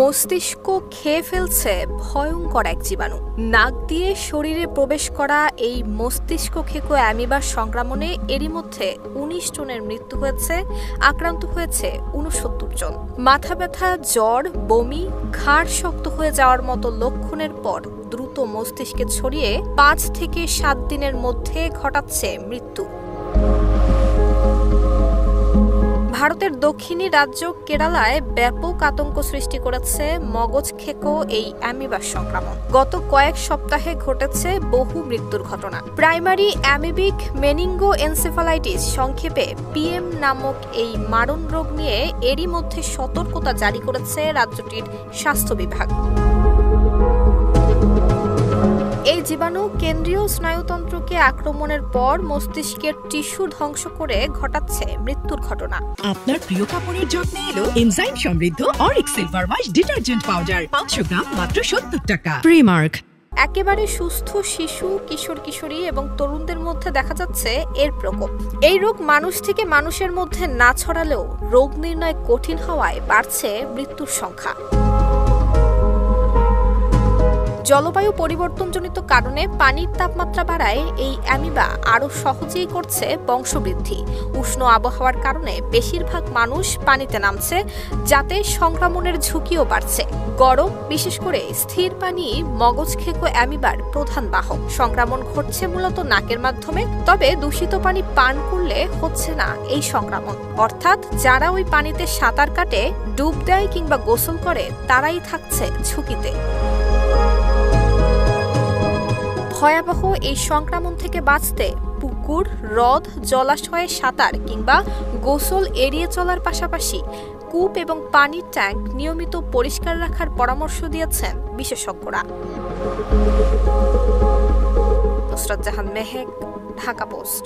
মস্তিষ্ক খেয়ে ফেলছে ভয়ঙ্কর এক জীবাণু। নাক দিয়ে শরীরে প্রবেশ করা এই মস্তিষ্ক খেকো অ্যামিবার সংক্রমণে এরই মধ্যে ১৯ জনের মৃত্যু হয়েছে, আক্রান্ত হয়েছে ৬৯ জন। মাথা ব্যথা, জ্বর, বমি, ঘাড় শক্ত হয়ে যাওয়ার মতো লক্ষণের পর দ্রুত মস্তিষ্কে ছড়িয়ে ৫ থেকে ৭ দিনের মধ্যে ঘটাচ্ছে মৃত্যু। ভারতের দক্ষিণী রাজ্য কেরালায় ব্যাপক আতঙ্ক সৃষ্টি করেছে মগজ খেকো এই অ্যামিবার সংক্রমণ। গত কয়েক সপ্তাহে ঘটেছে বহু মৃত্যুর ঘটনা। প্রাইমারি অ্যামিবিক মেনিঙ্গো এনসেফালাইটিস, সংক্ষেপে পিএম নামক এই মারণ রোগ নিয়ে এরই মধ্যে সতর্কতা জারি করেছে রাজ্যটির স্বাস্থ্য বিভাগ। এই জীবাণু কেন্দ্রীয় স্নায়ুতন্ত্রকে আক্রমণের পর মস্তিষ্কের টিস্যু ধ্বংস করে ঘটাচ্ছে মৃত্যুর ঘটনা। আপনার প্রিয় কাপড়ের যত্নে এলো এনজাইম সমৃদ্ধ Arik silver wash detergent powder, 500 গ্রাম মাত্র 70 টাকা। প্রিমার্ক। একেবারে সুস্থ শিশু, কিশোর কিশোরী এবং তরুণদের মধ্যে দেখা যাচ্ছে এর প্রকোপ। এই রোগ মানুষ থেকে মানুষের মধ্যে না ছড়ালেও রোগ নির্ণয় কঠিন হওয়ায় বাড়ছে মৃত্যুর সংখ্যা। জলবায়ু পরিবর্তনজনিত কারণে পানির তাপমাত্রা বাড়ায় এই অ্যামিবা আরও সহজেই করছে বংশবৃদ্ধি। উষ্ণ আবহাওয়ার কারণে বেশিরভাগ মানুষ পানিতে নামছে, যাতে সংক্রমণের ঝুঁকিও বাড়ছে। গরম, বিশেষ করে স্থির পানি মগজ খেকো অ্যামিবার প্রধান বাহক। সংক্রমণ ঘটছে মূলত নাকের মাধ্যমে, তবে দূষিত পানি পান করলে হচ্ছে না এই সংক্রমণ। অর্থাৎ যারা ওই পানিতে সাঁতার কাটে, ডুব দেয় কিংবা গোসল করে, তারাই থাকছে ঝুঁকিতে। ভয়াবহ এই সংক্রমণ থেকে বাঁচতে পুকুর, হ্রদ, জলাশয়ে সাঁতার কিংবা গোসল এড়িয়ে চলার পাশাপাশি কূপ এবং পানির ট্যাঙ্ক নিয়মিত পরিষ্কার রাখার পরামর্শ দিয়েছেন বিশেষজ্ঞরা। নুসরাত জাহান মেহেক, ঢাকা পোস্ট।